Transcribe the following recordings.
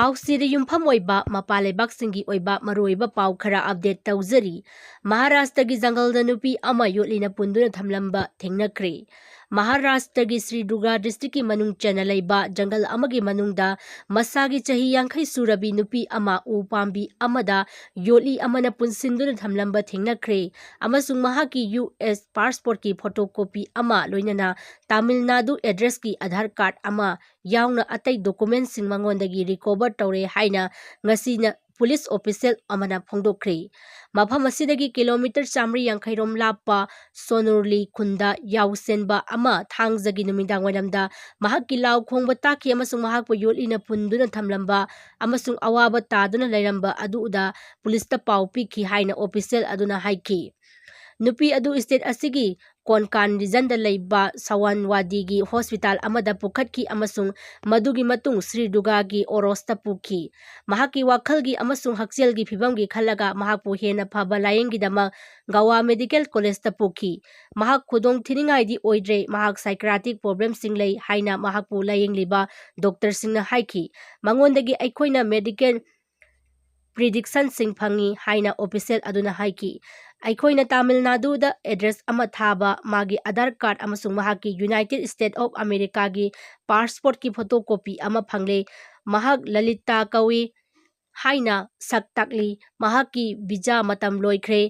ꯄꯥꯎꯁꯤꯗ ꯌꯨꯝꯐꯝ ꯑꯣꯏꯕ ꯃꯄꯥꯟ ꯂꯩꯕꯥꯛꯁꯤꯡꯒꯤ ꯑꯣꯏꯕ ꯃꯔꯨꯑꯣꯏꯕ ꯄꯥꯎ ꯈꯔ ꯑꯞꯗꯦꯠ ꯇꯧꯖꯔꯤ꯫ ꯃꯍꯥꯔꯥꯁꯇ꯭ꯔꯒꯤ ꯖꯪꯒꯜꯗ ꯅꯨꯄꯤ ꯑꯃ ꯌꯣꯠꯂꯤꯅ ꯄꯨꯟꯗꯨꯅ ꯊꯝꯂꯝꯕ ꯊꯦꯡꯅꯈ꯭ꯔꯦ꯫ ꯃꯍꯥꯔꯥꯁꯇ꯭ꯔꯒꯤ ꯁ꯭ꯔꯤꯗꯨꯔꯒ ꯗꯤꯁꯇ꯭ꯔꯤꯛꯀꯤ ꯃꯅꯨꯡ ꯆꯟꯅ ꯂꯩꯕ ꯖꯪꯒꯜ ꯑꯃꯒꯤ ꯃꯅꯨꯡꯗ ꯃꯁꯥꯒꯤ ꯆꯍꯤ 50 ꯁꯨꯔꯕꯤ ꯅꯨꯄꯤ ꯑꯃ ꯎ ꯄꯥꯝꯕꯤ ꯑꯃꯗ ꯌꯣꯠꯂꯤ ꯑꯃꯅ ꯄꯨꯟꯁꯤꯟꯗꯨꯅ ꯊꯝꯂꯝꯕ ꯊꯦꯡꯅꯈ꯭ꯔꯦ ꯑꯃꯁꯨꯡ ꯃꯍꯥꯛꯀꯤ ꯌꯨ.ꯑꯦꯁ. ꯄꯥꯁꯄꯣꯔꯠꯀꯤ ꯐꯣꯇꯣꯀꯣꯄꯤ ꯑꯃ ꯂꯣꯏꯅꯅ ꯇꯥꯃꯤꯜ ꯅꯥꯗꯨ ꯑꯦꯗ꯭ꯔꯦꯁꯀꯤ ꯑꯙꯥꯔ ꯀꯥꯔꯗ ꯑꯃ ꯌꯥꯎꯅ ꯑꯇꯩ ꯗꯣꯀꯨꯃꯦꯟꯠꯁꯤꯡ ꯃꯉꯣꯟꯗꯒꯤ ꯔꯤꯀꯣꯚꯔ ꯇꯧꯔꯦ ꯍꯥꯏꯅ ꯉꯁꯤꯅ ꯄꯨꯂꯤꯁ ꯑꯣꯐꯤꯁꯤꯌꯦꯜ ꯑꯃꯅ ꯐꯣꯡꯗꯣꯛꯈ꯭ꯔꯦ꯫ ꯃꯐꯝ ꯑꯁꯤꯗꯒꯤ ꯀꯤꯂꯣꯃꯤꯇꯔ 150 ꯔꯣꯝ ꯂꯥꯞꯄ ꯁꯣꯅꯨꯔꯂꯤ ꯈꯨꯟꯗ ꯌꯥꯎꯁꯦꯟꯕ ꯑꯃ ꯊꯥꯡꯖꯒꯤ ꯅꯨꯃꯤꯗꯥꯡꯋꯥꯏꯔꯝꯗ ꯃꯍꯥꯛꯀꯤ ꯂꯥꯎ ꯈꯣꯡꯕ ꯇꯥꯈꯤ ꯑꯃꯁꯨꯡ ꯃꯍꯥꯛꯄꯨ ꯌꯣꯠꯂꯤꯅ ꯄꯨꯟꯗꯨꯅ ꯊꯝꯂꯝꯕ ꯑꯃꯁꯨꯡ ꯑꯋꯥꯕ ꯇꯥꯗꯨꯅ ꯂꯩꯔꯝꯕ ꯑꯗꯨꯗ ꯄꯨꯂꯤꯁꯇ ꯄꯥꯎ ꯄꯤꯈꯤ ꯍꯥꯏꯅ ꯑꯣꯐꯤꯁꯤꯌꯦꯜ ꯑꯗꯨꯅ ꯍꯥꯏꯈꯤ꯫ ꯅꯨꯄꯤ ꯑꯗꯨ ꯁ꯭ꯇꯦꯠ ꯑꯁꯤꯒꯤ ꯀꯣꯟꯀꯥꯟ ꯔꯤꯖꯟꯗ ꯂꯩꯕ ꯁꯋꯥꯟꯋꯥꯗꯤꯒꯤ ꯍꯣꯁꯄꯤꯇꯥꯜ ꯑꯃꯗ ꯄꯨꯈꯠꯈꯤ ꯑꯃꯁꯨꯡ ꯃꯗꯨꯒꯤ ꯃꯇꯨꯡ ꯁ꯭ꯔꯤꯗꯨꯔꯒꯒꯤ ꯑꯣꯔꯣꯁꯇ ꯄꯨꯈꯤ꯫ ꯃꯍꯥꯛꯀꯤ ꯋꯥꯈꯜꯒꯤ ꯑꯃꯁꯨꯡ ꯍꯛꯁꯦꯜꯒꯤ ꯐꯤꯚꯝꯒꯤ ꯈꯜꯂꯒ ꯃꯍꯥꯛꯄꯨ ꯍꯦꯟꯅ ꯐꯕ ꯂꯥꯌꯦꯡꯒꯤꯗꯃꯛ ꯒꯋꯥ ꯃꯦꯗꯤꯀꯦꯜ ꯀꯣꯂꯦꯖꯇ ꯄꯨꯈꯤ꯫ ꯃꯍꯥꯛ ꯈꯨꯗꯣꯡꯊꯤꯅꯤꯡꯉꯥꯏꯗꯤ ꯑꯣꯏꯗ꯭ꯔꯦ, ꯃꯍꯥꯛ ꯁꯥꯏꯀ꯭ꯔꯥꯇꯤꯛ ꯄ꯭ꯔꯣꯕ꯭ꯂꯦꯝꯁꯤꯡ ꯂꯩ ꯍꯥꯏꯅ ꯃꯍꯥꯛꯄꯨ ꯂꯥꯌꯦꯡꯂꯤꯕ ꯗꯣꯛꯇꯔꯁꯤꯡꯅ ꯍꯥꯏꯈꯤ꯫ ꯃꯉꯣꯟꯗꯒꯤ ꯑꯩꯈꯣꯏꯅ ꯃꯦꯗꯤꯀꯦꯜ ꯄ꯭ꯔꯤꯗꯤꯛꯁꯟꯁꯤꯡ ꯐꯪꯏ ꯍꯥꯏꯅ ꯑꯣꯐꯤꯁꯤꯌꯦꯜ ꯑꯗꯨꯅ ꯍꯥꯏꯈꯤ꯫ ꯑꯩꯈꯣꯏꯅ ꯇꯥꯃꯤꯜ ꯅꯥꯗꯨꯗ ꯑꯦꯗ꯭ꯔꯦꯁ ꯑꯃ ꯊꯥꯕ, ꯃꯥꯒꯤ ꯑꯙꯥꯔ ꯀꯥꯔꯗ ꯑꯃꯁꯨꯡ ꯃꯍꯥꯛꯀꯤ ꯌꯨꯅꯥꯏꯇꯦꯗ ꯁ꯭ꯇꯦꯠ ꯑꯣꯐ ꯑꯃꯦꯔꯤꯀꯥꯒꯤ ꯄꯥꯁꯄꯣꯔꯠꯀꯤ ꯐꯣꯇꯣꯀꯣꯄꯤ ꯑꯃ ꯐꯪꯂꯦ꯫ ꯃꯍꯥꯛ ꯂꯂꯤꯇꯥ ꯀꯧꯏ ꯍꯥꯏꯅ ꯁꯛ ꯇꯥꯛꯂꯤ꯫ ꯃꯍꯥꯛꯀꯤ ꯚꯤꯖꯥ ꯃꯇꯝ ꯂꯣꯏꯈ꯭ꯔꯦ꯫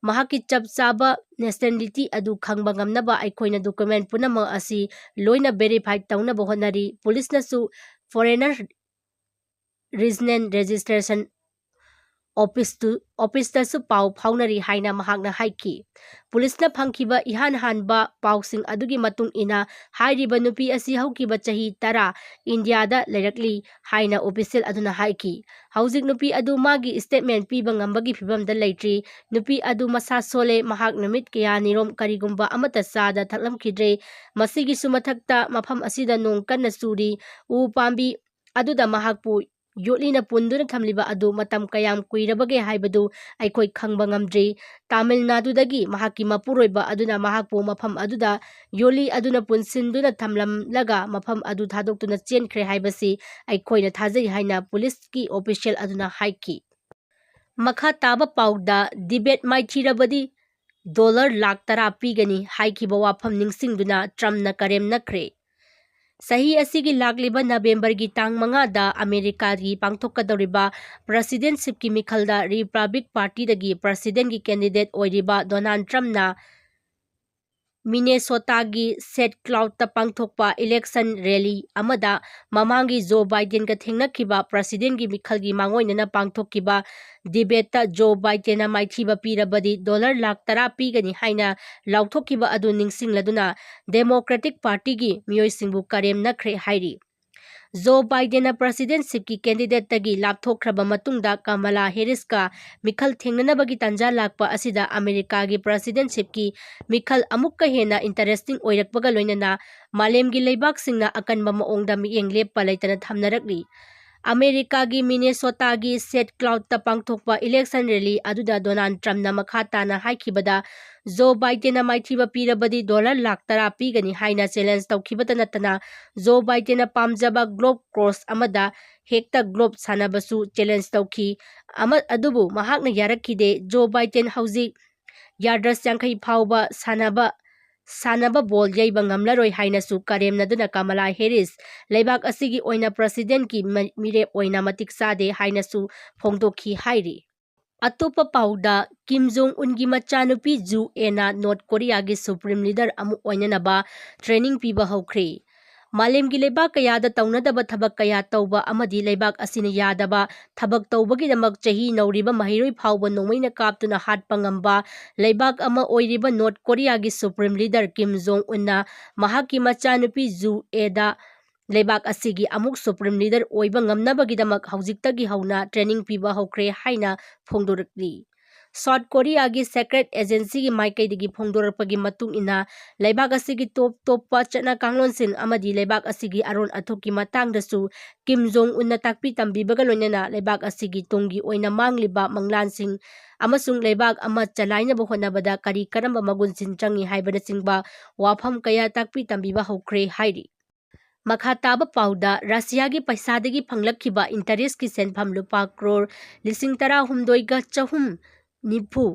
ꯃꯍꯥꯛꯀꯤ ꯆꯞ ꯆꯥꯕ ꯅꯦꯁꯅꯦꯂꯤꯇꯤ ꯑꯗꯨ ꯈꯪꯕ ꯉꯝꯅꯕ ꯑꯩꯈꯣꯏꯅ ꯗꯣꯀꯨꯃꯦꯟꯠ ꯄꯨꯝꯅꯃꯛ ꯑꯁꯤ ꯂꯣꯏꯅ ꯚꯦꯔꯤꯐꯥꯏ ꯇꯧꯅꯕ ꯍꯣꯠꯅꯔꯤ꯫ ꯄꯨꯂꯤꯁꯅꯁꯨ ꯐꯣꯔꯦꯅꯔ ꯔꯤꯖꯅꯦꯜ ꯔꯦꯖꯤꯁꯇ꯭ꯔꯦꯁꯟ ꯑꯣꯐꯤꯁꯇꯁꯨ ꯄꯥꯎ ꯐꯥꯎꯅꯔꯤ ꯍꯥꯏꯅ ꯃꯍꯥꯛꯅ ꯍꯥꯏꯈꯤ꯫ ꯄꯨꯂꯤꯁꯅ ꯐꯪꯈꯤꯕ ꯏꯍꯥꯟ ꯍꯥꯟꯕ ꯄꯥꯎꯁꯤꯡ ꯑꯗꯨꯒꯤ ꯃꯇꯨꯡ ꯏꯟꯅ ꯍꯥꯏꯔꯤꯕ ꯅꯨꯄꯤ ꯑꯁꯤ ꯍꯧꯈꯤꯕ ꯆꯍꯤ 10 ꯏꯟꯗꯤꯌꯥꯗ ꯂꯩꯔꯛꯂꯤ ꯍꯥꯏꯅ ꯑꯣꯐꯤꯁꯤꯌꯦꯜ ꯑꯗꯨꯅ ꯍꯥꯏꯈꯤ꯫ ꯍꯧꯖꯤꯛ ꯅꯨꯄꯤ ꯑꯗꯨ ꯃꯥꯒꯤ ꯁ꯭ꯇꯦꯠꯃꯦꯟꯠ ꯄꯤꯕ ꯉꯝꯕꯒꯤ ꯐꯤꯚꯝꯗ ꯂꯩꯇ꯭ꯔꯤ꯫ ꯅꯨꯄꯤ ꯑꯗꯨ ꯃꯁꯥ ꯁꯣꯜꯂꯦ꯫ ꯃꯍꯥꯛ ꯅꯨꯃꯤꯠ ꯀꯌꯥꯅꯤꯔꯣꯝ ꯀꯔꯤꯒꯨꯝꯕ ꯑꯃꯠꯇ ꯆꯥꯗ ꯊꯛꯂꯝꯈꯤꯗ꯭ꯔꯦ꯫ ꯃꯁꯤꯒꯤꯁꯨ ꯃꯊꯛꯇ ꯃꯐꯝ ꯑꯁꯤꯗ ꯅꯣꯡ ꯀꯟꯅ ꯆꯨꯔꯤ꯫ ꯎ ꯄꯥꯝꯕꯤ ꯑꯗꯨꯗ ꯃꯍꯥꯛꯄꯨ ꯌꯣꯠꯂꯤꯅ ꯄꯨꯟꯗꯨꯅ ꯊꯝꯂꯤꯕ ꯑꯗꯨ ꯃꯇꯝ ꯀꯌꯥꯝ ꯀꯨꯏꯔꯕꯒꯦ ꯍꯥꯏꯕꯗꯨ ꯑꯩꯈꯣꯏ ꯈꯪꯕ ꯉꯝꯗ꯭ꯔꯤ꯫ ꯇꯥꯃꯤꯜ ꯅꯥꯗꯨꯗꯒꯤ ꯃꯍꯥꯛꯀꯤ ꯃꯄꯨꯔꯣꯏꯕ ꯑꯗꯨꯅ ꯃꯍꯥꯛꯄꯨ ꯃꯐꯝ ꯑꯗꯨꯗ ꯌꯣꯠꯂꯤ ꯑꯗꯨꯅ ꯄꯨꯟꯁꯤꯟꯗꯨꯅ ꯊꯝꯂꯝꯂꯒ ꯃꯐꯝ ꯑꯗꯨ ꯊꯥꯗꯣꯛꯇꯨꯅ ꯆꯦꯟꯈ꯭ꯔꯦ ꯍꯥꯏꯕꯁꯤ ꯑꯩꯈꯣꯏꯅ ꯊꯥꯖꯩ ꯍꯥꯏꯅ ꯄꯨꯂꯤꯁꯀꯤ ꯑꯣꯐꯤꯁꯤꯌꯦꯜ ꯑꯗꯨꯅ ꯍꯥꯏꯈꯤ꯫ ꯃꯈꯥ ꯇꯥꯕ ꯄꯥꯎꯗ ꯗꯤꯕꯦꯠ ꯃꯥꯏꯊꯤꯔꯕꯗꯤ $10,00,000 ꯄꯤꯒꯅꯤ ꯍꯥꯏꯈꯤꯕ ꯋꯥꯐꯝ ꯅꯤꯡꯁꯤꯡꯗꯨꯅ ꯇ꯭ꯔꯝꯞꯅ ꯀꯔꯦꯝꯅꯈ꯭ꯔꯦ꯫ ꯆꯍꯤ ꯑꯁꯤꯒꯤ ꯂꯥꯛꯂꯤꯕ ꯅꯕꯦꯝꯕꯔꯒꯤ ꯇꯥꯡ 5ꯗ ꯑꯃꯦꯔꯤꯀꯥꯒꯤ ꯄꯥꯡꯊꯣꯛꯀꯗꯧꯔꯤꯕ ꯄ꯭ꯔꯦꯁꯤꯗꯦꯟꯠꯁꯤꯞꯀꯤ ꯃꯤꯈꯜꯗ ꯔꯤꯄꯕ꯭ꯂꯤꯛ ꯄꯥꯔꯇꯤꯗꯒꯤ ꯄ꯭ꯔꯦꯁꯤꯗꯦꯟꯠꯀꯤ ꯀꯦꯟꯗꯤꯗꯦꯠ ꯑꯣꯏꯔꯤꯕ ꯗꯣꯅꯥꯜꯗ ꯇ꯭ꯔꯝꯞꯅ ꯃꯤꯅꯦꯁꯣꯇꯥꯒꯤ ꯁꯦꯟꯠ ꯀ꯭ꯂꯥꯎꯗꯇ ꯄꯥꯡꯊꯣꯛꯄ ꯏꯂꯦꯛꯁꯟ ꯔꯦꯂꯤ ꯑꯃꯗ ꯃꯃꯥꯡꯒꯤ ꯖꯣ ꯕꯥꯏꯗꯦꯟꯒ ꯊꯦꯡꯅꯈꯤꯕ ꯄ꯭ꯔꯦꯁꯤꯗꯦꯟꯠꯀꯤ ꯃꯤꯈꯜꯒꯤ ꯃꯥꯡꯑꯣꯏꯅꯅ ꯄꯥꯡꯊꯣꯛꯈꯤꯕ ꯗꯤꯕꯦꯠꯇ ꯖꯣ ꯕꯥꯏꯗꯦꯟꯅ ꯃꯥꯏꯊꯤꯕ ꯄꯤꯔꯕꯗꯤ $10,00,000 ꯄꯤꯒꯅꯤ ꯍꯥꯏꯅ ꯂꯥꯎꯊꯣꯛꯈꯤꯕ ꯑꯗꯨ ꯅꯤꯡꯁꯤꯡꯂꯗꯨꯅ ꯗꯦꯃꯣꯀ꯭ꯔꯦꯇꯤꯛ ꯄꯥꯔꯇꯤꯒꯤ ꯃꯤꯑꯣꯏꯁꯤꯡꯕꯨ ꯀꯔꯦꯝꯅꯈ꯭ꯔꯦ ꯍꯥꯏꯔꯤ꯫ ꯖꯣ ꯕꯥꯏꯗꯦꯟꯅ ꯄ꯭ꯔꯦꯁꯤꯗꯦꯟꯠꯁꯤꯞꯀꯤ ꯀꯦꯟꯗꯤꯗꯦꯠꯇꯒꯤ ꯂꯥꯞꯊꯣꯛꯈ꯭ꯔꯕ ꯃꯇꯨꯡꯗ ꯀꯃꯂꯥ ꯍꯦꯔꯤꯁꯀ ꯃꯤꯈꯜ ꯊꯦꯡꯅꯅꯕꯒꯤ ꯇꯥꯟꯖꯥ ꯂꯥꯛꯄ ꯑꯁꯤꯗ ꯑꯃꯦꯔꯤꯀꯥꯒꯤ ꯄ꯭ꯔꯦꯁꯤꯗꯦꯟꯠꯁꯤꯞꯀꯤ ꯃꯤꯈꯜ ꯑꯃꯨꯛꯀ ꯍꯦꯟꯅ ꯏꯟꯇꯔꯦꯁꯇꯤꯡ ꯑꯣꯏꯔꯛꯄꯒ ꯂꯣꯏꯅꯅ ꯃꯥꯂꯦꯝꯒꯤ ꯂꯩꯕꯥꯛꯁꯤꯡꯅ ꯑꯀꯟꯕ ꯃꯑꯣꯡꯗ ꯃꯤꯠꯌꯦꯡ ꯂꯦꯞꯄ ꯂꯩꯇꯅ ꯊꯝꯅꯔꯛꯂꯤ꯫ ꯑꯃꯦꯔꯤꯀꯥꯒꯤ ꯃꯤꯅꯦꯁꯣꯇꯥꯒꯤ ꯁꯦꯟꯠ ꯀ꯭ꯂꯥꯎꯗꯇ ꯄꯥꯡꯊꯣꯛꯄ ꯏꯂꯦꯛꯁꯟ ꯔꯦꯂꯤ ꯑꯗꯨꯗ ꯗꯣꯅꯥꯜꯗ ꯇ꯭ꯔꯝꯞꯅ ꯃꯈꯥ ꯇꯥꯅ ꯍꯥꯏꯈꯤꯕꯗ ꯖꯣ ꯕꯥꯏꯗꯦꯟꯅ ꯃꯥꯏꯊꯤꯕ ꯄꯤꯔꯕꯗꯤ $10,00,000 ꯄꯤꯒꯅꯤ ꯍꯥꯏꯅ ꯆꯦꯂꯦꯟꯖ ꯇꯧꯈꯤꯕꯇ ꯅꯠꯇꯅ ꯖꯣ ꯕꯥꯏꯗꯦꯟꯅ ꯄꯥꯝꯖꯕ ꯒꯣꯜꯐ ꯀꯣꯔꯁ ꯑꯃꯗ ꯍꯦꯛꯇ ꯒꯣꯜꯐ ꯁꯥꯟꯅꯕꯁꯨ ꯆꯦꯂꯦꯟꯖ ꯇꯧꯈꯤ꯫ ꯑꯗꯨꯕꯨ ꯃꯍꯥꯛꯅ ꯌꯥꯔꯛꯈꯤꯗꯦ꯫ ꯖꯣ ꯕꯥꯏꯗꯦꯟ ꯍꯧꯖꯤꯛ ꯌꯥꯔꯗꯁ 50 ꯐꯥꯎꯕ ꯁꯥꯟꯅꯕ ꯕꯣꯜ ꯌꯩꯕ ꯉꯝꯂꯔꯣꯏ ꯍꯥꯏꯅꯁꯨ ꯀꯔꯦꯝꯅꯗꯨꯅ ꯀꯃꯂꯥ ꯍꯦꯔꯤꯁ ꯂꯩꯕꯥꯛ ꯑꯁꯤꯒꯤ ꯑꯣꯏꯅ ꯄ꯭ꯔꯦꯁꯤꯗꯦꯟꯠꯀꯤ ꯃꯤꯔꯦꯞ ꯑꯣꯏꯅ ꯃꯇꯤꯛ ꯆꯥꯗꯦ ꯍꯥꯏꯅꯁꯨ ꯐꯣꯡꯗꯣꯛꯈꯤ ꯍꯥꯏꯔꯤ꯫ ꯑꯇꯣꯞꯄ ꯄꯥꯎꯗ ꯀꯤꯝ ꯖꯣꯡ ꯎꯟꯒꯤ ꯃꯆꯥꯅꯨꯄꯤ ꯖꯨ ꯑꯦꯅ ꯅꯣꯔꯊ ꯀꯣꯔꯤꯌꯥꯒꯤ ꯁꯨꯄ꯭ꯔꯤꯝ ꯂꯤꯗꯔ ꯑꯃ ꯑꯣꯏꯅꯅꯕ ꯇ꯭ꯔꯦꯅꯤꯡ ꯄꯤꯕ ꯍꯧꯈ꯭ꯔꯦ꯫ ꯃꯥꯂꯦꯝꯒꯤ ꯂꯩꯕꯥꯛ ꯀꯌꯥꯗ ꯇꯧꯅꯗꯕ ꯊꯕꯛ ꯀꯌꯥ ꯇꯧꯕ ꯑꯃꯗꯤ ꯂꯩꯕꯥꯛ ꯑꯁꯤꯅ ꯌꯥꯗꯕ ꯊꯕꯛ ꯇꯧꯕꯒꯤꯗꯃꯛ ꯆꯍꯤ ꯅꯧꯔꯤꯕ ꯃꯍꯩꯔꯣꯏ ꯐꯥꯎꯕ ꯅꯣꯡꯃꯩꯅ ꯀꯥꯞꯇꯨꯅ ꯍꯥꯠꯄ ꯉꯝꯕ ꯂꯩꯕꯥꯛ ꯑꯃ ꯑꯣꯏꯔꯤꯕ ꯅꯣꯔꯊ ꯀꯣꯔꯤꯌꯥꯒꯤ ꯁꯨꯄ꯭ꯔꯤꯝ ꯂꯤꯗꯔ ꯀꯤꯝ ꯖꯣꯡ ꯎꯟꯅ ꯃꯍꯥꯛꯀꯤ ꯃꯆꯥꯅꯨꯄꯤ ꯖꯨ ꯑꯦꯗ ꯂꯩꯕꯥꯛ ꯑꯁꯤꯒꯤ ꯑꯃꯨꯛ ꯁꯨꯄ꯭ꯔꯤꯝ ꯂꯤꯗꯔ ꯑꯣꯏꯕ ꯉꯝꯅꯕꯒꯤꯗꯃꯛ ꯍꯧꯖꯤꯛꯇꯒꯤ ꯍꯧꯅ ꯇ꯭ꯔꯦꯅꯤꯡ ꯄꯤꯕ ꯍꯧꯈ꯭ꯔꯦ ꯍꯥꯏꯅ ꯐꯣꯡꯗꯣꯔꯛꯂꯤ꯫ ꯁꯥꯎꯊ ꯀꯣꯔꯤꯌꯥꯒꯤ ꯁꯦꯀ꯭ꯔꯦꯠ ꯑꯦꯖꯦꯟꯁꯤꯒꯤ ꯃꯥꯏꯀꯩꯗꯒꯤ ꯐꯣꯡꯗꯣꯔꯛꯄꯒꯤ ꯃꯇꯨꯡ ꯏꯟꯅ ꯂꯩꯕꯥꯛ ꯑꯁꯤꯒꯤ ꯇꯣꯞ ꯇꯣꯞꯄ ꯆꯠꯅ ꯀꯥꯡꯂꯣꯟꯁꯤꯡ ꯑꯃꯗꯤ ꯂꯩꯕꯥꯛ ꯑꯁꯤꯒꯤ ꯑꯔꯣꯟ ꯑꯊꯨꯞꯀꯤ ꯃꯇꯥꯡꯗꯁꯨ ꯀꯤꯝ ꯖꯣꯡ ꯎꯟꯅ ꯇꯥꯛꯄꯤ ꯇꯝꯕꯤꯕꯒ ꯂꯣꯏꯅꯅ ꯂꯩꯕꯥꯛ ꯑꯁꯤꯒꯤ ꯇꯨꯡꯒꯤ ꯑꯣꯏꯅ ꯃꯥꯡꯂꯤꯕ ꯃꯪꯂꯥꯟꯁꯤꯡ ꯑꯃꯁꯨꯡ ꯂꯩꯕꯥꯛ ꯑꯃ ꯆꯂꯥꯏꯅꯕ ꯍꯣꯠꯅꯕꯗ ꯀꯔꯤ ꯀꯔꯝꯕ ꯃꯒꯨꯟꯁꯤꯡ ꯆꯪꯏ ꯍꯥꯏꯕꯅꯆꯤꯡꯕ ꯋꯥꯐꯝ ꯀꯌꯥ ꯇꯥꯛꯄꯤ ꯇꯝꯕꯤꯕ ꯍꯧꯈ꯭ꯔꯦ ꯍꯥꯏꯔꯤ꯫ ꯃꯈꯥ ꯇꯥꯕ ꯄꯥꯎꯗ ꯔꯁꯤꯌꯥꯒꯤ ꯄꯩꯁꯥꯗꯒꯤ ꯐꯪꯂꯛꯈꯤꯕ ꯏꯟꯇꯔꯦꯁꯀꯤ ꯁꯦꯟꯐꯝ ꯂꯨꯄꯥ ꯀ꯭ꯔꯣꯔ 18,490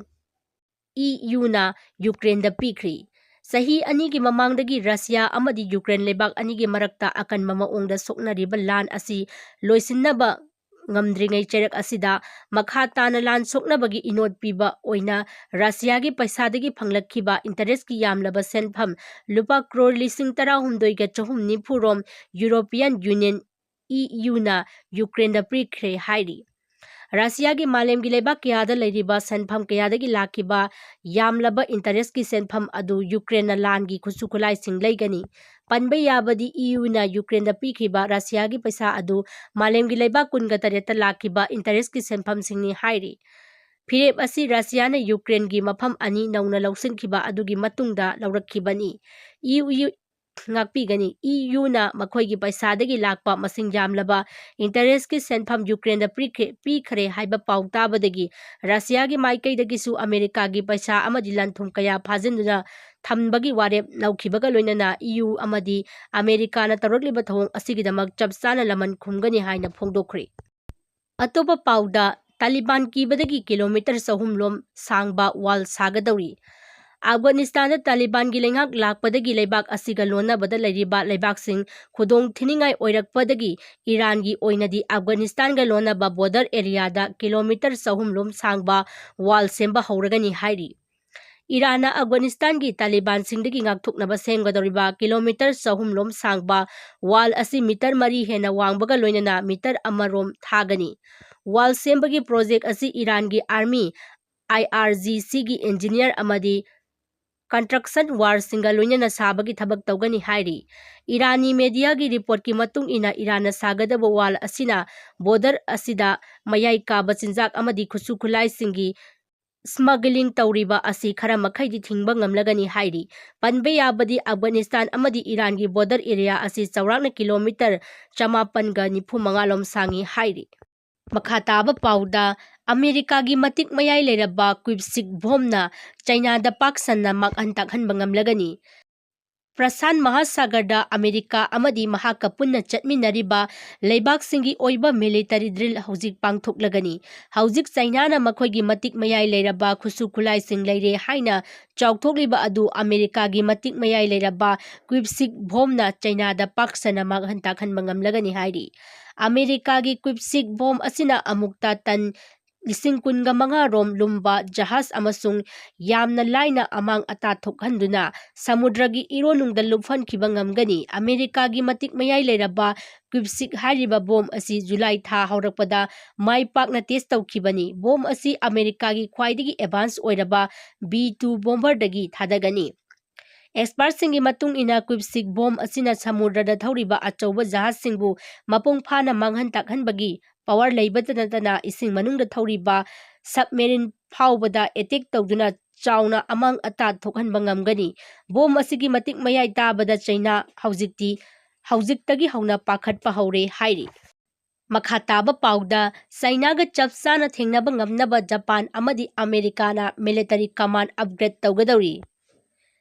ꯏꯌꯨꯅ ꯌꯨꯀ꯭ꯔꯦꯟꯗ ꯄꯤꯈ꯭ꯔꯤ꯫ ꯆꯍꯤ ꯑꯅꯤꯒꯤ ꯃꯃꯥꯡꯗꯒꯤ ꯔꯁꯤꯌꯥ ꯑꯃꯗꯤ ꯌꯨꯀ꯭ꯔꯦꯟ ꯂꯩꯕꯥꯛ ꯑꯅꯤꯒꯤ ꯃꯔꯛꯇ ꯑꯀꯟꯕ ꯃꯑꯣꯡꯗ ꯁꯣꯛꯅꯔꯤꯕ ꯂꯥꯟ ꯑꯁꯤ ꯂꯣꯏꯁꯤꯟꯅꯕ ꯉꯝꯗ꯭ꯔꯤꯉꯩ ꯆꯩꯔꯛ ꯑꯁꯤꯗ ꯃꯈꯥ ꯇꯥꯅ ꯂꯥꯟ ꯁꯣꯛꯅꯕꯒꯤ ꯏꯅꯣꯠ ꯄꯤꯕ ꯑꯣꯏꯅ ꯔꯁꯤꯌꯥꯒꯤ ꯄꯩꯁꯥꯗꯒꯤ ꯐꯪꯂꯛꯈꯤꯕ ꯏꯟꯇꯔꯦꯁꯀꯤ ꯌꯥꯝꯂꯕ ꯁꯦꯟꯐꯝ ꯂꯨꯄꯥ ꯀ꯭ꯔꯣꯔ 18,490 ꯔꯣꯝ ꯌꯨꯔꯣꯄꯤꯌꯟ ꯌꯨꯅꯤꯌꯟ (ꯏꯌꯨꯅ) ꯌꯨꯀ꯭ꯔꯦꯟꯗ ꯄꯤꯈ꯭ꯔꯦ ꯍꯥꯏꯔꯤ꯫ ꯔꯁꯤꯌꯥꯒꯤ ꯃꯥꯂꯦꯝꯒꯤ ꯂꯩꯕꯥꯛ ꯀꯌꯥꯗ ꯂꯩꯔꯤꯕ ꯁꯦꯟꯐꯝ ꯀꯌꯥꯗꯒꯤ ꯂꯥꯛꯈꯤꯕ ꯌꯥꯝꯂꯕ ꯏꯟꯇꯔꯦꯁꯀꯤ ꯁꯦꯟꯐꯝ ꯑꯗꯨ ꯌꯨꯀ꯭ꯔꯦꯟꯅ ꯂꯥꯟꯒꯤ ꯈꯨꯠꯁꯨ ꯈꯨꯠꯂꯥꯏꯁꯤꯡ ꯂꯩꯒꯅꯤ꯫ ꯄꯟꯕ ꯌꯥꯕꯗꯤ ꯏꯌꯨꯅ ꯌꯨꯀ꯭ꯔꯦꯟꯗ ꯄꯤꯈꯤꯕ ꯔꯁꯤꯌꯥꯒꯤ ꯄꯩꯁꯥ ꯑꯗꯨ ꯃꯥꯂꯦꯝꯒꯤ ꯂꯩꯕꯥꯛ 23ꯇ ꯂꯥꯛꯈꯤꯕ ꯏꯟꯇꯔꯦꯁꯀꯤ ꯁꯦꯟꯐꯝꯁꯤꯡꯅꯤ ꯍꯥꯏꯔꯤ꯫ ꯐꯤꯔꯦꯞ ꯑꯁꯤ ꯔꯁꯤꯌꯥꯅ ꯌꯨꯀ꯭ꯔꯦꯟꯒꯤ ꯃꯐꯝ ꯑꯅꯤ ꯅꯧꯅ ꯂꯧꯁꯤꯟꯈꯤꯕ ꯑꯗꯨꯒꯤ ꯃꯇꯨꯡꯗ ꯂꯧꯔꯛꯈꯤꯕꯅꯤ꯫ ꯏꯌꯨ ꯉꯥꯛꯄꯤꯒꯅꯤ꯫ ꯏꯌꯨꯅ ꯃꯈꯣꯏꯒꯤ ꯄꯩꯁꯥꯗꯒꯤ ꯂꯥꯛꯄ ꯃꯁꯤꯡ ꯌꯥꯝꯂꯕ ꯏꯟꯇꯔꯦꯁꯀꯤ ꯁꯦꯟꯐꯝ ꯌꯨꯀ꯭ꯔꯦꯟꯗ ꯄꯤꯈ꯭ꯔꯦ ꯍꯥꯏꯕ ꯄꯥꯎ ꯇꯥꯕꯗꯒꯤ ꯔꯁꯤꯌꯥꯒꯤ ꯃꯥꯏꯀꯩꯗꯒꯤꯁꯨ ꯑꯃꯦꯔꯤꯀꯥꯒꯤ ꯄꯩꯁꯥ ꯑꯃꯗꯤ ꯂꯟ-ꯊꯨꯝ ꯀꯌꯥ ꯐꯥꯖꯤꯟꯗꯨꯅ ꯊꯝꯕꯒꯤ ꯋꯥꯔꯦꯞ ꯂꯧꯈꯤꯕꯒ ꯂꯣꯏꯅꯅ ꯏꯌꯨ ꯑꯃꯗꯤ ꯑꯃꯦꯔꯤꯀꯥꯅ ꯇꯧꯔꯛꯂꯤꯕ ꯊꯧꯑꯣꯡ ꯑꯁꯤꯒꯤꯗꯃꯛ ꯆꯞ ꯆꯥꯅ ꯂꯃꯟ ꯈꯨꯝꯒꯅꯤ ꯍꯥꯏꯅ ꯐꯣꯡꯗꯣꯛꯈ꯭ꯔꯦ꯫ ꯑꯇꯣꯞꯄ ꯄꯥꯎꯗ ꯇꯥꯂꯤꯕꯥꯟ ꯀꯤꯕꯗꯒꯤ ꯀꯤꯂꯣꯃꯤꯇꯔ 300 ꯂꯣꯝ ꯁꯥꯡꯕ ꯋꯥꯜ ꯁꯥꯒꯗꯧꯔꯤ꯫ ꯑꯐꯒꯥꯅꯤꯁꯇꯥꯟꯗ ꯇꯥꯂꯤꯕꯥꯟꯒꯤ ꯂꯩꯉꯥꯛ ꯂꯥꯛꯄꯗꯒꯤ ꯂꯩꯕꯥꯛ ꯑꯁꯤꯒ ꯂꯣꯟꯅꯕꯗ ꯂꯩꯔꯤꯕ ꯂꯩꯕꯥꯛꯁꯤꯡ ꯈꯨꯗꯣꯡꯊꯤꯅꯤꯡꯉꯥꯏ ꯑꯣꯏꯔꯛꯄꯗꯒꯤ ꯏꯔꯥꯟꯒꯤ ꯑꯣꯏꯅꯗꯤ ꯑꯐꯒꯥꯅꯤꯁꯇꯥꯟꯒ ꯂꯣꯟꯅꯕ ꯕꯣꯔꯗꯔ ꯑꯦꯔꯤꯌꯥꯗ ꯀꯤꯂꯣꯃꯤꯇꯔ 300 ꯂꯣꯝ ꯁꯥꯡꯕ ꯋꯥꯜ ꯁꯦꯝꯕ ꯍꯧꯔꯒꯅꯤ ꯍꯥꯏꯔꯤ꯫ ꯏꯔꯥꯟꯅ ꯑꯐꯒꯥꯅꯤꯁꯇꯥꯟꯒꯤ ꯇꯥꯂꯤꯕꯥꯟꯁꯤꯡꯗꯒꯤ ꯉꯥꯛꯊꯣꯛꯅꯕ ꯁꯦꯝꯒꯗꯧꯔꯤꯕ ꯀꯤꯂꯣꯃꯤꯇꯔ 300 ꯂꯣꯝ ꯁꯥꯡꯕ ꯋꯥꯜ ꯑꯁꯤ ꯃꯤꯇꯔ 4 ꯍꯦꯟꯅ ꯋꯥꯡꯕꯒ ꯂꯣꯏꯅꯅ ꯃꯤꯇꯔ 1 ꯔꯣꯝ ꯊꯥꯒꯅꯤ꯫ ꯋꯥꯜ ꯁꯦꯝꯕꯒꯤ ꯄ꯭ꯔꯣꯖꯦꯛ ꯑꯁꯤ ꯏꯔꯥꯟꯒꯤ ꯑꯥꯔꯃꯤ, IRGCꯒꯤ ꯏꯟꯖꯤꯅꯤꯌꯔ ꯑꯃꯗꯤ ꯀꯟꯁꯇ꯭ꯔꯛꯁꯟ ꯋꯥꯔꯁꯤꯡꯒ ꯂꯣꯏꯅꯅ ꯁꯥꯕꯒꯤ ꯊꯕꯛ ꯇꯧꯒꯅꯤ ꯍꯥꯏꯔꯤ꯫ ꯏꯔꯥꯅꯤ ꯃꯦꯗꯤꯌꯥꯒꯤ ꯔꯤꯄꯣꯔꯠꯀꯤ ꯃꯇꯨꯡ ꯏꯟꯅ ꯏꯔꯥꯟꯅ ꯁꯥꯒꯗꯕ ꯋꯥꯜ ꯑꯁꯤꯅ ꯕꯣꯔꯗꯔ ꯑꯁꯤꯗ ꯃꯌꯥꯏ ꯀꯥꯕ ꯆꯤꯟꯖꯥꯛ ꯑꯃꯗꯤ ꯈꯨꯠꯁꯨ ꯈꯨꯠꯂꯥꯏꯁꯤꯡꯒꯤ ꯁ꯭ꯃꯒꯂꯤꯡ ꯇꯧꯔꯤꯕ ꯑꯁꯤ ꯈꯔ ꯃꯈꯩꯗꯤ ꯊꯤꯡꯕ ꯉꯝꯂꯒꯅꯤ ꯍꯥꯏꯔꯤ꯫ ꯄꯟꯕ ꯌꯥꯕꯗꯤ ꯑꯐꯒꯥꯅꯤꯁꯇꯥꯟ ꯑꯃꯗꯤ ꯏꯔꯥꯟꯒꯤ ꯕꯣꯔꯗꯔ ꯑꯦꯔꯤꯌꯥ ꯑꯁꯤ ꯆꯥꯎꯔꯥꯛꯅ ꯀꯤꯂꯣꯃꯤꯇꯔ 995 ꯂꯣꯝ ꯁꯥꯡꯏ ꯍꯥꯏꯔꯤ꯫ ꯃꯈꯥ ꯇꯥꯕ ꯄꯥꯎꯗ ꯑꯃꯦꯔꯤꯀꯥꯒꯤ ꯃꯇꯤꯛ ꯃꯌꯥꯏ ꯂꯩꯔꯕ ꯀ꯭ꯋꯤꯞꯁꯤꯛꯚꯣꯝꯅ ꯆꯥꯏꯅꯥꯗ ꯄꯥꯛ ꯁꯟꯅ ꯃꯥꯡꯍꯟ ꯇꯥꯛꯍꯟꯕ ꯉꯝꯂꯒꯅꯤ꯫ ꯄ꯭ꯔꯁꯥꯟꯠ ꯃꯍꯥꯁꯥꯒꯔꯗ ꯑꯃꯦꯔꯤꯀꯥ ꯑꯃꯗꯤ ꯃꯍꯥꯛꯀ ꯄꯨꯟꯅ ꯆꯠꯃꯤꯟꯅꯔꯤꯕ ꯂꯩꯕꯥꯛꯁꯤꯡꯒꯤ ꯑꯣꯏꯕ ꯃꯤꯂꯤꯇꯔꯤ ꯗ꯭ꯔꯤꯜ ꯍꯧꯖꯤꯛ ꯄꯥꯡꯊꯣꯛꯂꯒꯅꯤ꯫ ꯍꯧꯖꯤꯛ ꯆꯥꯏꯅꯥꯅ ꯃꯈꯣꯏꯒꯤ ꯃꯇꯤꯛ ꯃꯌꯥꯏ ꯂꯩꯔꯕ ꯈꯨꯠꯁꯨ ꯈꯨꯠꯂꯥꯏꯁꯤꯡ ꯂꯩꯔꯦ ꯍꯥꯏꯅ ꯆꯥꯎꯊꯣꯛꯂꯤꯕ ꯑꯗꯨ ꯑꯃꯦꯔꯤꯀꯥꯒꯤ ꯃꯇꯤꯛ ꯃꯌꯥꯏ ꯂꯩꯔꯕ ꯀ꯭ꯋꯤꯞꯁꯤꯛꯚꯣꯝꯅ ꯆꯥꯏꯅꯥꯗ ꯄꯥꯛ ꯁꯟꯅ ꯃꯥꯡꯍꯟ ꯇꯥꯛꯍꯟꯕ ꯉꯝꯂꯒꯅꯤ ꯍꯥꯏꯔꯤ꯫ ꯑꯃꯦꯔꯤꯀꯥꯒꯤ ꯀ꯭ꯋꯤꯞꯁꯤꯛꯚꯣꯝ ꯑꯁꯤꯅ ꯑꯃꯨꯛꯇ ꯇꯟ 25,000 ꯔꯣꯝ ꯂꯨꯝꯕ ꯖꯍꯥꯖ ꯑꯃꯁꯨꯡ ꯌꯥꯝꯅ ꯂꯥꯏꯅ ꯑꯃꯥꯡ ꯑꯇꯥ ꯊꯣꯛꯍꯟꯗꯨꯅ ꯁꯃꯨꯗ꯭ꯔꯒꯤ ꯏꯔꯣꯟꯅꯨꯡꯗ ꯂꯨꯞꯍꯟꯈꯤꯕ ꯉꯝꯒꯅꯤ꯫ ꯑꯃꯦꯔꯤꯀꯥꯒꯤ ꯃꯇꯤꯛ ꯃꯌꯥꯏ ꯂꯩꯔꯕ ꯀ꯭ꯋꯤꯞꯁꯤꯛ ꯍꯥꯏꯔꯤꯕ ꯕꯣꯝ ꯑꯁꯤ ꯖꯨꯂꯥꯏ ꯊꯥ ꯍꯧꯔꯛꯄꯗ ꯃꯥꯏ ꯄꯥꯛꯅ ꯇꯦꯁ ꯇꯧꯈꯤꯕꯅꯤ꯫ ꯕꯣꯝ ꯑꯁꯤ ꯑꯃꯦꯔꯤꯀꯥꯒꯤ ꯈ꯭ꯋꯥꯏꯗꯒꯤ ꯑꯦꯗꯚꯥꯟꯁ ꯑꯣꯏꯔꯕ B-2 ꯕꯣꯝꯕꯔꯗꯒꯤ ꯊꯥꯗꯒꯅꯤ꯫ ꯑꯦꯛꯁꯄꯔꯠꯁꯤꯡꯒꯤ ꯃꯇꯨꯡ ꯏꯟꯅ ꯀ꯭ꯋꯤꯞꯁꯤꯛ ꯕꯣꯝ ꯑꯁꯤꯅ ꯁꯃꯨꯗ꯭ꯔꯗ ꯊꯧꯔꯤꯕ ꯑꯆꯧꯕ ꯖꯍꯥꯖꯁꯤꯡꯕꯨ ꯃꯄꯨꯡ ꯐꯥꯅ ꯃꯥꯡꯍꯟ ꯇꯥꯛꯍꯟꯕꯒꯤ ꯄꯥꯋꯔ ꯂꯩꯕꯇ ꯅꯠꯇꯅ ꯏꯁꯤꯡ ꯃꯅꯨꯡꯗ ꯊꯧꯔꯤꯕ ꯁꯕꯃꯦꯔꯤꯟ ꯐꯥꯎꯕꯗ ꯑꯦꯇꯦꯛ ꯇꯧꯗꯨꯅ ꯆꯥꯎꯅ ꯑꯃꯥꯡ ꯑꯇꯥ ꯊꯣꯛꯍꯟꯕ ꯉꯝꯒꯅꯤ꯫ ꯕꯣꯝ ꯑꯁꯤꯒꯤ ꯃꯇꯤꯛ ꯃꯌꯥꯏ ꯇꯥꯕꯗ ꯆꯥꯏꯅꯥ ꯍꯧꯖꯤꯛꯇꯒꯤ ꯍꯧꯅ ꯄꯥꯈꯠꯄ ꯍꯧꯔꯦ ꯍꯥꯏꯔꯤ꯫ ꯃꯈꯥ ꯇꯥꯕ ꯄꯥꯎꯗ ꯆꯥꯏꯅꯥꯒ ꯆꯞ ꯆꯥꯅ ꯊꯦꯡꯅꯕ ꯉꯝꯅꯕ ꯖꯄꯥꯟ ꯑꯃꯗꯤ ꯑꯃꯦꯔꯤꯀꯥꯅ ꯃꯤꯂꯤꯇꯔꯤ ꯀꯃꯥꯟꯗ ꯑꯞꯒ꯭ꯔꯦꯗ ꯇꯧꯒꯗꯧꯔꯤ꯫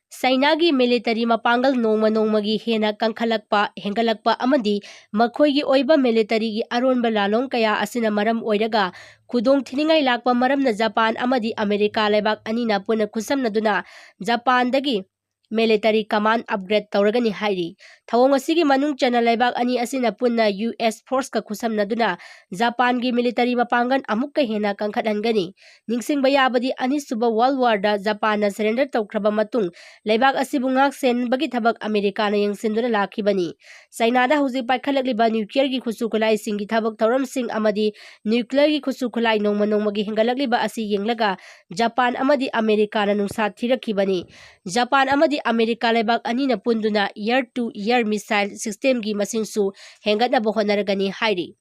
ꯆꯥꯏꯅꯥꯒꯤ ꯃꯤꯂꯤꯇꯔꯤ ꯃꯄꯥꯡꯒꯜ ꯅꯣꯡꯃ ꯅꯣꯡꯃꯒꯤ ꯍꯦꯟꯅ ꯍꯦꯟꯒꯠꯂꯛꯄ ꯑꯃꯗꯤ ꯃꯈꯣꯏꯒꯤ ꯑꯣꯏꯕ ꯃꯤꯂꯤꯇꯔꯤꯒꯤ ꯑꯔꯣꯟꯕ ꯂꯥꯜꯂꯣꯡ ꯀꯌꯥ ꯑꯁꯤꯅ ꯃꯔꯝ ꯑꯣꯏꯔꯒ ꯈꯨꯗꯣꯡꯊꯤꯅꯤꯡꯉꯥꯏ ꯂꯥꯛꯄ ꯃꯔꯝꯅ ꯖꯄꯥꯟ ꯑꯃꯗꯤ ꯑꯃꯦꯔꯤꯀꯥ ꯂꯩꯕꯥꯛ ꯑꯅꯤꯅ ꯄꯨꯟꯅ ꯈꯨꯠꯁꯝꯅꯗꯨꯅ ꯖꯄꯥꯟꯗꯒꯤ ꯃꯤꯂꯤꯇꯔꯤ ꯀꯃꯥꯟꯗ ꯑꯞꯒ꯭ꯔꯦꯗ ꯇꯧꯔꯒꯅꯤ ꯍꯥꯏꯔꯤ꯫ ꯊꯧꯑꯣꯡ ꯑꯁꯤꯒꯤ ꯃꯅꯨꯡ ꯆꯟꯅ ꯂꯩꯕꯥꯛ ꯑꯅꯤ ꯑꯁꯤꯅ ꯄꯨꯟꯅ US ꯐꯣꯔꯁꯀ ꯈꯨꯠꯁꯝꯅꯗꯨꯅ ꯖꯄꯥꯟꯒꯤ ꯃꯤꯂꯤꯇꯔꯤ ꯃꯄꯥꯡꯒꯜ ꯑꯃꯨꯛꯀ ꯍꯦꯟꯅ ꯀꯟꯈꯠꯍꯟꯒꯅꯤ꯫ ꯅꯤꯡꯁꯤꯡꯕ ꯌꯥꯕꯗꯤ ꯑꯅꯤꯁꯨꯕ ꯋꯥꯔꯜꯗ ꯋꯥꯔꯗ ꯖꯄꯥꯟꯅ ꯁꯔꯦꯟꯗꯔ ꯇꯧꯈ꯭ꯔꯕ ꯃꯇꯨꯡ ꯂꯩꯕꯥꯛ ꯑꯁꯤꯕꯨ ꯉꯥꯛ-ꯁꯦꯟꯕꯒꯤ ꯊꯕꯛ ꯑꯃꯦꯔꯤꯀꯥꯅ ꯌꯦꯡꯁꯤꯟꯗꯨꯅ ꯂꯥꯛꯈꯤꯕꯅꯤ꯫ ꯆꯥꯏꯅꯥꯗ ꯍꯧꯖꯤꯛ ꯄꯥꯏꯈꯠꯂꯛꯂꯤꯕ ꯅ꯭ꯌꯨꯀ꯭ꯂꯤꯌꯔꯒꯤ ꯈꯨꯠꯁꯨ ꯈꯨꯠꯂꯥꯏꯁꯤꯡꯒꯤ ꯊꯕꯛ ꯊꯧꯔꯝꯁꯤꯡ ꯑꯃꯗꯤ ꯅ꯭ꯌꯨꯀ꯭ꯂꯤꯌꯔꯒꯤ ꯈꯨꯠꯁꯨ ꯈꯨꯠꯂꯥꯏ ꯅꯣꯡꯃ ꯅꯣꯡꯃꯒꯤ ꯍꯦꯟꯒꯠꯂꯛꯂꯤꯕ ꯑꯁꯤ ꯌꯦꯡꯂꯒ ꯖꯄꯥꯟ ꯑꯃꯗꯤ ꯑꯃꯦꯔꯤꯀꯥꯅ ꯅꯨꯡꯁꯥ ꯊꯤꯔꯛꯈꯤꯕꯅꯤ꯫ ꯖꯄꯥꯟ ꯑꯃꯗꯤ ꯑꯃꯦꯔꯤꯀꯥ ꯂꯩꯕꯥꯛ ꯑꯅꯤꯅ ꯄꯨꯟꯗꯨꯅ ꯏꯌꯔ-ꯇꯨ-ꯏꯌꯔ ꯃꯤꯁꯥꯏꯜ ꯁꯤꯁꯇꯦꯝꯒꯤ ꯃꯁꯤꯡꯁꯨ ꯍꯦꯟꯒꯠꯅꯕ ꯍꯣꯠꯅꯔꯒꯅꯤ ꯍꯥꯏꯔꯤ꯫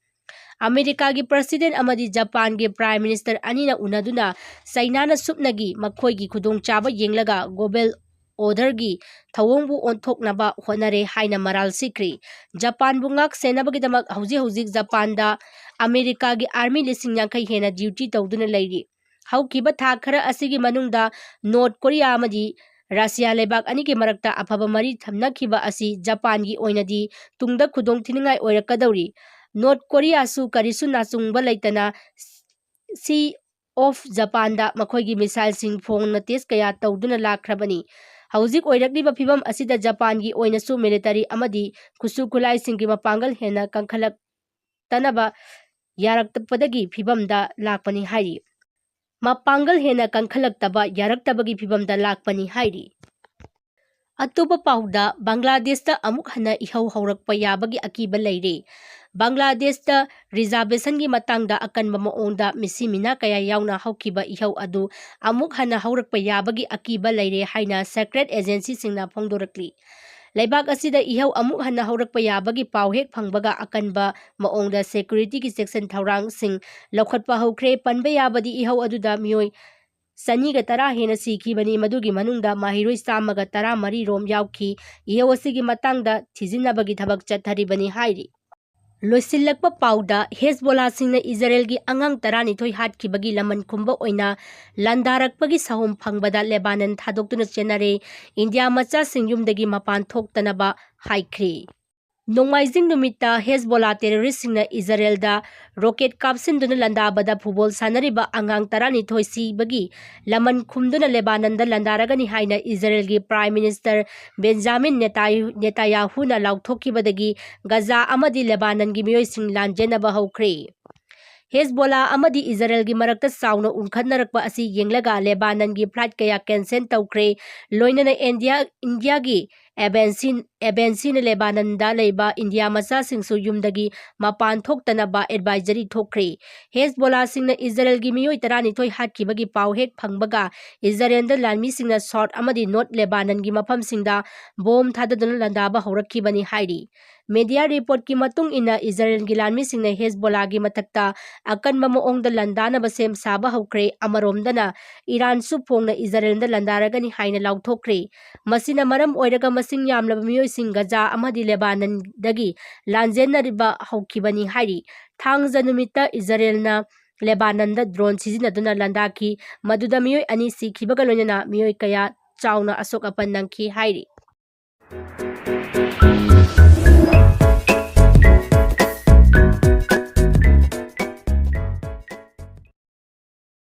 ꯑꯃꯦꯔꯤꯀꯥꯒꯤ ꯄ꯭ꯔꯁꯤꯗꯦꯟꯠ ꯑꯃꯗꯤ ꯖꯄꯥꯟꯒꯤ ꯄ꯭ꯔꯥꯏꯝ ꯃꯤꯅꯤꯁꯇꯔ ꯑꯅꯤꯅ ꯎꯅꯗꯨꯅ ꯆꯥꯏꯅꯥꯅ ꯁꯨꯞꯅꯒꯤ ꯃꯈꯣꯏꯒꯤ ꯈꯨꯗꯣꯡꯆꯥꯕ ꯌꯦꯡꯂꯒ ꯒ꯭ꯂꯣꯕꯦꯜ ꯑꯣꯔꯗꯔꯒꯤ ꯊꯧꯑꯣꯡꯕꯨ ꯑꯣꯟꯊꯣꯛꯅꯕ ꯍꯣꯠꯅꯔꯦ ꯍꯥꯏꯅ ꯃꯔꯥꯜ ꯁꯤꯈ꯭ꯔꯤ꯫ ꯖꯄꯥꯟꯕꯨ ꯉꯥꯛ-ꯁꯦꯟꯅꯕꯒꯤꯗꯃꯛ ꯍꯧꯖꯤꯛ ꯖꯄꯥꯟꯗ ꯑꯃꯦꯔꯤꯀꯥꯒꯤ ꯑꯥꯔꯃꯤ 50,000 ꯍꯦꯟꯅ ꯗ꯭ꯌꯨꯇꯤ ꯇꯧꯗꯨꯅ ꯂꯩꯔꯤ꯫ ꯍꯧꯈꯤꯕ ꯊꯥ ꯈꯔ ꯑꯁꯤꯒꯤ ꯃꯅꯨꯡꯗ ꯅꯣꯔꯊ ꯀꯣꯔꯤꯌꯥ ꯑꯃꯗꯤ ꯔꯁꯤꯌꯥ ꯂꯩꯕꯥꯛ ꯑꯅꯤꯒꯤ ꯃꯔꯛꯇ ꯑꯐꯕ ꯃꯔꯤ ꯊꯝꯅꯈꯤꯕ ꯑꯁꯤ ꯖꯄꯥꯟꯒꯤ ꯑꯣꯏꯅꯗꯤ ꯇꯨꯡꯗ ꯈꯨꯗꯣꯡꯊꯤꯅꯤꯡꯉꯥꯏ ꯑꯣꯏꯔꯛꯀꯗꯧꯔꯤ꯫ ꯅꯣꯔꯊ ꯀꯣꯔꯤꯌꯥꯁꯨ ꯀꯔꯤꯁꯨ ꯅꯥꯆꯨꯡꯕ ꯂꯩꯇꯅ 𝗬𝗏ꯖꯄꯥꯟꯗ ꯃꯈꯣꯏꯒꯤ ꯃꯤꯁꯥꯏꯜꯁꯤꯡ ꯐꯣꯡꯅ ꯇꯦꯁ ꯀꯌꯥ ꯇꯧꯗꯨꯅ ꯂꯥꯛꯈ꯭ꯔꯕꯅꯤ꯫ ꯍꯧꯖꯤꯛ ꯑꯣꯏꯔꯛꯂꯤꯕ ꯐꯤꯚꯝ ꯑꯁꯤꯗ ꯖꯄꯥꯟꯒꯤ ꯑꯣꯏꯅꯁꯨ ꯃꯤꯂꯤꯇꯔꯤ ꯑꯃꯗꯤ ꯈꯨꯠꯁꯨ ꯈꯨꯠꯂꯥꯏꯁꯤꯡꯒꯤ ꯃꯄꯥꯡꯒꯜ ꯍꯦꯟꯅ ꯀꯟꯈꯠꯂꯛꯇꯅꯕ ꯌꯥꯔꯛꯇꯕꯗꯒꯤ ꯐꯤꯚꯝꯗ ꯂꯥꯛꯄꯅꯤ ꯍꯥꯏꯔꯤ꯫ ꯃꯄꯥꯡꯒꯜ ꯍꯦꯟꯅ ꯀꯟꯈꯠꯂꯛꯇꯕ ꯌꯥꯔꯛꯇꯕꯒꯤ ꯐꯤꯚꯝꯗ ꯂꯥꯛꯄꯅꯤ ꯍꯥꯏꯔꯤ꯫ ꯑꯇꯣꯞꯄ ꯄꯥꯎꯗ ꯕꯪꯒ꯭ꯂꯥꯗꯦꯁꯇ ꯑꯃꯨꯛ ꯍꯟꯅ ꯏꯍꯧ ꯍꯧꯔꯛꯄ ꯌꯥꯕꯒꯤ ꯑꯀꯤꯕ ꯂꯩꯔꯦ꯫ ꯕꯪꯒ꯭ꯂꯥꯗꯦꯁꯇ ꯔꯤꯖꯥꯔꯕꯦꯁꯟꯒꯤ ꯃꯇꯥꯡꯗ ꯑꯀꯟꯕ ꯃꯑꯣꯡꯗ ꯃꯤꯁꯤ ꯃꯤꯅꯥ ꯀꯌꯥ ꯌꯥꯎꯅ ꯍꯧꯈꯤꯕ ꯏꯍꯧ ꯑꯗꯨ ꯑꯃꯨꯛ ꯍꯟꯅ ꯍꯧꯔꯛꯄ ꯌꯥꯕꯒꯤ ꯑꯀꯤꯕ ꯂꯩꯔꯦ ꯍꯥꯏꯅ ꯁꯦꯀ꯭ꯔꯦꯠ ꯑꯦꯖꯦꯟꯁꯤꯁꯤꯡꯅ ꯐꯣꯡꯗꯣꯔꯛꯂꯤ꯫ ꯂꯩꯕꯥꯛ ꯑꯁꯤꯗ ꯏꯍꯧ ꯑꯃꯨꯛ ꯍꯟꯅ ꯍꯧꯔꯛꯄ ꯌꯥꯕꯒꯤ ꯄꯥꯎ ꯍꯦꯛ ꯐꯪꯕꯒ ꯑꯀꯟꯕ ꯃꯑꯣꯡꯗ ꯁꯦꯀ꯭ꯌꯨꯔꯤꯇꯤꯒꯤ ꯆꯦꯛꯁꯤꯟ ꯊꯧꯔꯥꯡꯁꯤꯡ ꯂꯧꯈꯠꯄ ꯍꯧꯈ꯭ꯔꯦ꯫ ꯄꯟꯕ ꯌꯥꯕꯗꯤ ꯏꯍꯧ ꯑꯗꯨꯗ ꯃꯤꯑꯣꯏ 210 ꯍꯦꯟꯅ ꯁꯤꯈꯤꯕꯅꯤ, ꯃꯗꯨꯒꯤ ꯃꯅꯨꯡꯗ ꯃꯍꯩꯔꯣꯏ 114 ꯔꯣꯝ ꯌꯥꯎꯈꯤ꯫ ꯏꯍꯧ ꯑꯁꯤꯒꯤ ꯃꯇꯥꯡꯗ ꯊꯤꯖꯤꯟꯅꯕꯒꯤ ꯊꯕꯛ ꯆꯠꯊꯔꯤꯕꯅꯤ ꯍꯥꯏꯔꯤ꯫ ꯂꯣꯏꯁꯤꯜꯂꯛꯄ ꯄꯥꯎꯗ ꯍꯦꯖꯕꯣꯂꯥꯁꯤꯡꯅ ꯏꯖꯔꯦꯜꯒꯤ ꯑꯉꯥꯡ 12 ꯍꯥꯠꯈꯤꯕꯒꯤ ꯂꯃꯟ ꯈꯨꯝꯕ ꯑꯣꯏꯅ ꯂꯥꯟꯗꯥꯔꯛꯄꯒꯤ ꯁꯍꯨꯝ ꯐꯪꯕꯗ ꯂꯦꯕꯥꯅꯟ ꯊꯥꯗꯣꯛꯇꯨꯅ ꯆꯦꯟꯅꯔꯦ꯫ ꯏꯟꯗꯤꯌꯥ ꯃꯆꯥꯁꯤꯡ ꯌꯨꯝꯗꯒꯤ ꯃꯄꯥꯟ ꯊꯣꯛꯇꯅꯕ ꯍꯥꯏꯈ꯭ꯔꯦ꯫ ꯅꯣꯡꯃꯥꯏꯖꯤꯡ ꯅꯨꯃꯤꯠꯇ ꯍꯦꯖꯕꯣꯂꯥ ꯇꯦꯔꯣꯔꯤꯁꯁꯤꯡꯅ ꯏꯖꯔꯦꯜꯗ ꯔꯣꯀꯦꯠ ꯀꯥꯞꯁꯤꯟꯗꯨꯅ ꯂꯥꯟꯗꯥꯕꯗ ꯐꯨꯠꯕꯣꯜ ꯁꯥꯟꯅꯔꯤꯕ ꯑꯉꯥꯡ 12 ꯁꯤꯕꯒꯤ ꯂꯃꯟ ꯈꯨꯝꯗꯨꯅ ꯂꯦꯕꯥꯅꯟꯗ ꯂꯥꯟꯗꯥꯔꯒꯅꯤ ꯍꯥꯏꯅ ꯏꯖꯔꯦꯜꯒꯤ ꯄ꯭ꯔꯥꯏꯝ ꯃꯤꯅꯤꯁꯇꯔ ꯕꯦꯟꯖꯥꯃꯤꯟ ꯅꯦꯇꯥꯟꯌꯥꯍꯨꯅ ꯂꯥꯎꯊꯣꯛꯈꯤꯕꯗꯒꯤ ꯒꯖꯥ ꯑꯃꯗꯤ ꯂꯦꯕꯥꯅꯟꯒꯤ ꯃꯤꯑꯣꯏꯁꯤꯡ ꯂꯥꯟꯖꯦꯟꯅꯕ ꯍꯧꯈ꯭ꯔꯦ꯫ ꯍꯦꯖꯕꯣꯂꯥ ꯑꯃꯗꯤ ꯏꯖꯔꯦꯜꯒꯤ ꯃꯔꯛꯇ ꯆꯥꯎꯅ ꯎꯪꯈꯠꯅꯔꯛꯄ ꯑꯁꯤ ꯌꯦꯡꯂꯒ ꯂꯦꯕꯥꯅꯟꯒꯤ ꯐ꯭ꯂꯥꯏꯠ ꯀꯌꯥ ꯀꯦꯟꯁꯦꯜ ꯇꯧꯈ꯭ꯔꯦ꯫ ꯂꯣꯏꯅꯅ ꯏꯟꯗꯤꯌꯥꯒꯤ ꯑꯦꯝꯕꯦꯁꯤꯅ ꯂꯦꯕꯥꯅꯟꯗ ꯂꯩꯕ ꯏꯟꯗꯤꯌꯥ ꯃꯆꯥꯁꯤꯡꯁꯨ ꯌꯨꯝꯗꯒꯤ ꯃꯄꯥꯟ ꯊꯣꯛꯇꯅꯕ ꯑꯦꯗꯚꯥꯏꯖꯔꯤ ꯊꯣꯛꯈ꯭ꯔꯦ꯫ ꯍꯦꯖꯕꯣꯂꯥꯁꯤꯡꯅ ꯏꯖꯔꯦꯜꯒꯤ ꯃꯤꯑꯣꯏ 12 ꯍꯥꯠꯈꯤꯕꯒꯤ ꯄꯥꯎ ꯍꯦꯛ ꯐꯪꯕꯒ ꯏꯖꯔꯦꯜꯗ ꯂꯥꯟꯃꯤꯁꯤꯡꯅ ꯁꯥꯎꯊ ꯑꯃꯗꯤ ꯅꯣꯔꯊ ꯂꯦꯕꯥꯅꯟꯒꯤ ꯃꯐꯝꯁꯤꯡꯗ ꯕꯣꯝ ꯊꯥꯗꯗꯨꯅ ꯂꯥꯟꯗꯥꯕ ꯍꯧꯔꯛꯈꯤꯕꯅꯤ ꯍꯥꯏꯔꯤ꯫ ꯃꯤꯗꯤꯌꯥ ꯔꯤꯄꯣꯔꯠꯀꯤ ꯃꯇꯨꯡ ꯏꯟꯅ ꯏꯖꯔꯦꯜꯒꯤ ꯂꯥꯟꯃꯤꯁꯤꯡꯅ ꯍꯦꯖꯕꯣꯂꯥꯒꯤ ꯃꯊꯛꯇ ꯑꯀꯟꯕ ꯃꯑꯣꯡꯗ ꯂꯥꯟꯗꯥꯅꯕ ꯁꯦꯝ ꯁꯥꯕ ꯍꯧꯈ꯭ꯔꯦ꯫ ꯑꯃꯔꯣꯝꯗꯅ ꯏꯔꯥꯟꯁꯨ ꯐꯣꯡꯅ ꯏꯖꯔꯦꯜꯗ ꯂꯥꯟꯗꯥꯔꯒꯅꯤ ꯍꯥꯏꯅ ꯂꯥꯎꯊꯣꯛꯈ꯭ꯔꯦ꯫ ꯃꯁꯤꯅ ꯃꯔꯝ ꯑꯣꯏꯔꯒ ꯃꯁꯤꯡ ꯌꯥꯝꯂꯕ ꯃꯤꯑꯣꯏꯁꯤꯡ ꯒꯖꯥ ꯑꯃꯗꯤ ꯂꯦꯕꯥꯅꯟꯗꯒꯤ ꯂꯥꯟꯖꯦꯟꯅꯕ ꯍꯧꯈꯤꯕꯅꯤ ꯍꯥꯏꯔꯤ꯫ ꯊꯥꯡꯖ ꯅꯨꯃꯤꯠꯇ ꯏꯖꯔꯦꯜꯅ ꯂꯦꯕꯥꯅꯟꯗ ꯗ꯭ꯔꯣꯟ ꯁꯤꯖꯤꯟꯅꯗꯨꯅ ꯂꯥꯟꯗꯥꯈꯤ, ꯃꯗꯨꯗ ꯃꯤꯑꯣꯏ 2 ꯁꯤꯈꯤꯕꯒ ꯂꯣꯏꯅꯅ ꯃꯤꯑꯣꯏ ꯀꯌꯥ ꯆꯥꯎꯅ ꯑꯁꯣꯛ ꯑꯄꯟ ꯅꯪꯈꯤ ꯍꯥꯏꯔꯤ꯫